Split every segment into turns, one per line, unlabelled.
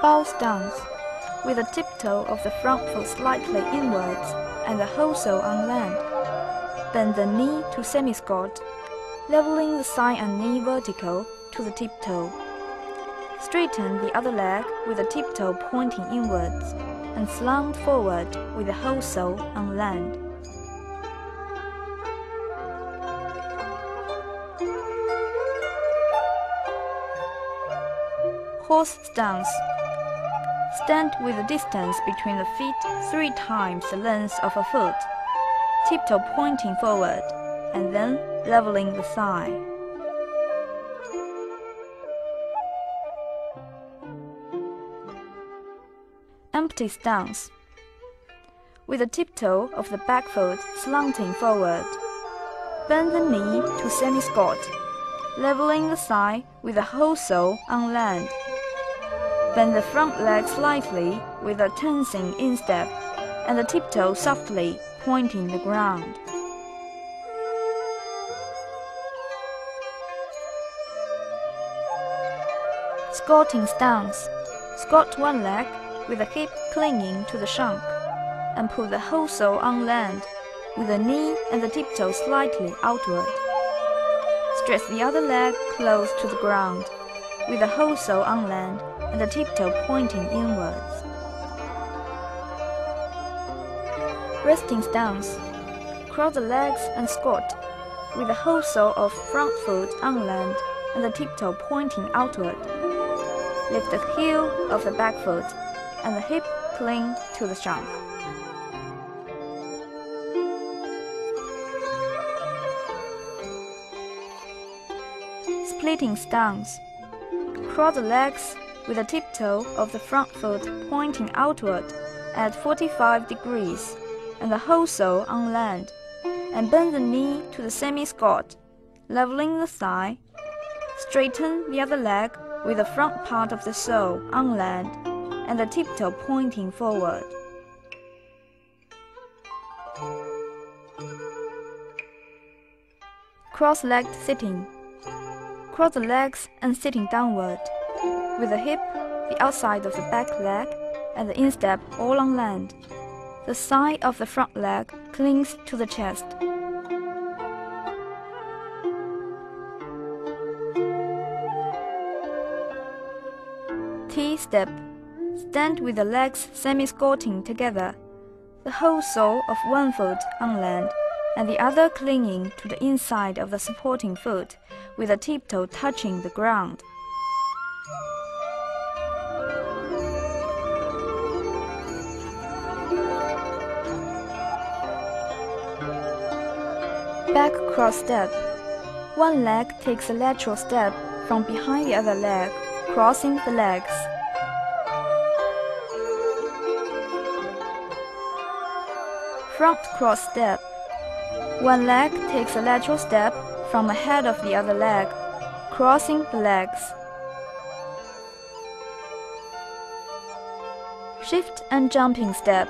Bow stance, with the tiptoe of the front foot slightly inwards and the whole sole on land. Bend the knee to semi-squat, leveling the thigh and knee vertical to the tiptoe. Straighten the other leg with the tiptoe pointing inwards and slant forward with the whole sole on land. Horse stance. Stand with the distance between the feet 3 times the length of a foot, tiptoe pointing forward, and then leveling the thigh. Empty stance. With the tiptoe of the back foot slanting forward, bend the knee to semi-squat, leveling the thigh with the whole sole on land. Bend the front leg slightly with a tensing instep, and the tiptoe softly pointing the ground. Squatting stance. Squat one leg with the hip clinging to the shank, and put the whole sole on land, with the knee and the tiptoe slightly outward. Stretch the other leg close to the ground, with the whole sole on land and the tiptoe pointing inwards. Resting stance. Cross the legs and squat, with the whole sole of front foot on land and the tiptoe pointing outward. Lift the heel of the back foot, and the hip cling to the shank. Splitting stance. Cross the legs with the tiptoe of the front foot pointing outward at 45 degrees and the whole sole on land, and bend the knee to the semi-squat, leveling the thigh. Straighten the other leg with the front part of the sole on land and the tiptoe pointing forward. Cross-legged sitting. Cross the legs and sitting downward, with the hip, the outside of the back leg, and the instep all on land. The thigh of the front leg clings to the chest. T-step. Stand with the legs semi-squatting together, the whole sole of one foot on land, and the other clinging to the inside of the supporting foot, with the tiptoe touching the ground. Back cross step. One leg takes a lateral step from behind the other leg, crossing the legs. Front cross step. One leg takes a lateral step from ahead of the other leg, crossing the legs. Shift and jumping step.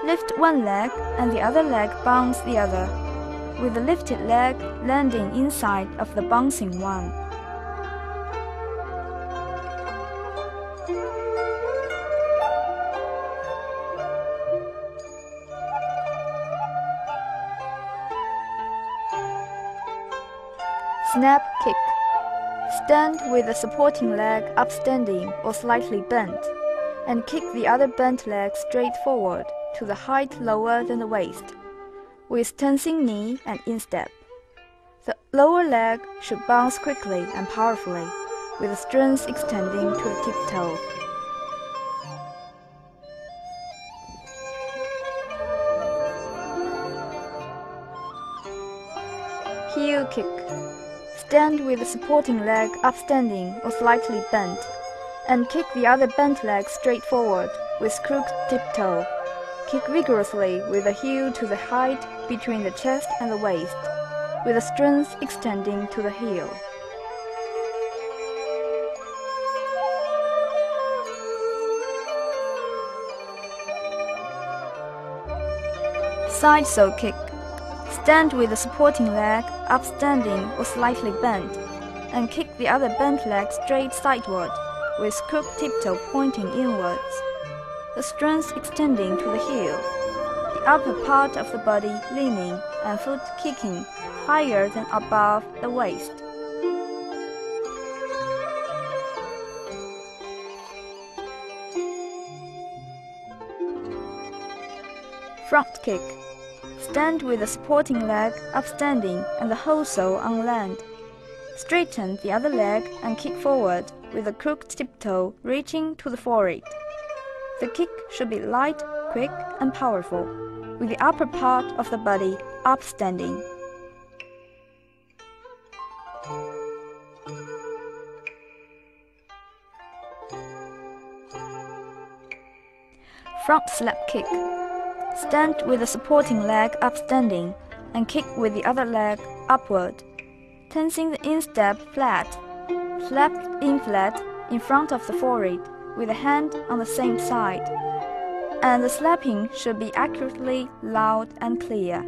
Lift one leg and the other leg bounce the other, with the lifted leg landing inside of the bouncing one. Snap kick. Stand with the supporting leg upstanding or slightly bent, and kick the other bent leg straight forward to the height lower than the waist, with tensing knee and instep. The lower leg should bounce quickly and powerfully, with the strength extending to the tiptoe. Heel kick. Stand with the supporting leg upstanding or slightly bent, and kick the other bent leg straight forward with crooked tiptoe. Kick vigorously with the heel to the height between the chest and the waist, with the strength extending to the heel. Side saw kick. Stand with the supporting leg upstanding or slightly bent, and kick the other bent leg straight sideward with crook tiptoe pointing inwards, the strength extending to the heel, the upper part of the body leaning and foot kicking higher than above the waist. Front kick. Stand with the supporting leg upstanding and the whole sole on land. Straighten the other leg and kick forward with the crook tiptoe reaching to the forehead. The kick should be light, quick, and powerful, with the upper part of the body upstanding. Front slap kick. Stand with the supporting leg upstanding and kick with the other leg upward, tensing the instep flat. Slap in flat in front of the forehead with the hand on the same side, and the slapping should be accurately loud and clear.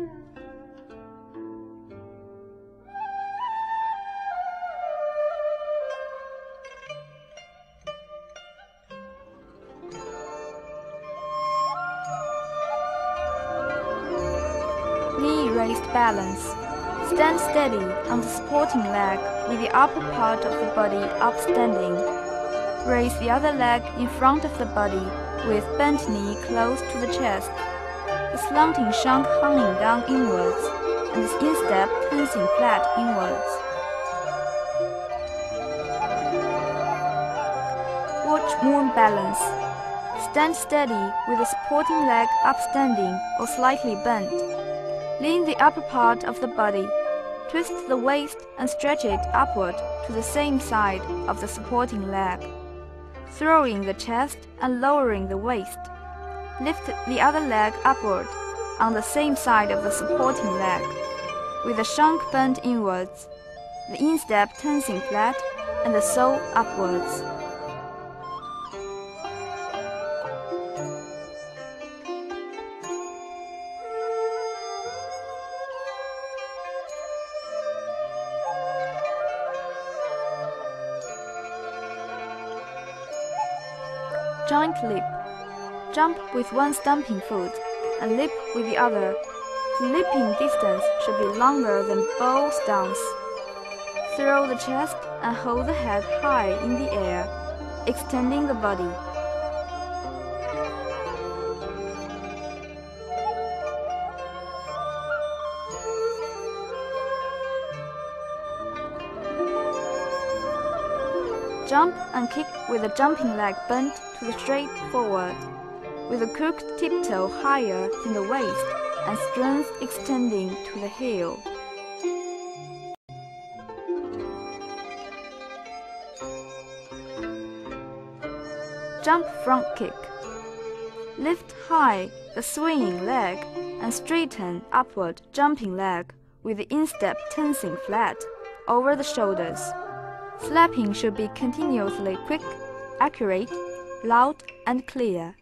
Knee raised balance. Stand steady on the supporting leg with the upper part of the body upstanding. Raise the other leg in front of the body with bent knee close to the chest, the slanting shank hanging down inwards, and the instep tensing flat inwards. Watch moon balance. Stand steady with the supporting leg upstanding or slightly bent. Lean the upper part of the body. Twist the waist and stretch it upward to the same side of the supporting leg, throwing the chest and lowering the waist. Lift the other leg upward on the same side of the supporting leg, with the shank bent inwards, the instep tensing flat, and the sole upwards. Joint leap. Jump with one stamping foot and leap with the other. The leaping distance should be longer than bow stance. Throw the chest and hold the head high in the air, extending the body. Jump and kick with the jumping leg bent to the straight forward, with the crooked tiptoe higher than the waist and strength extending to the heel. Jump front kick. Lift high the swinging leg and straighten upward jumping leg with the instep tensing flat over the shoulders. Slapping should be continuously quick, accurate, loud, and clear.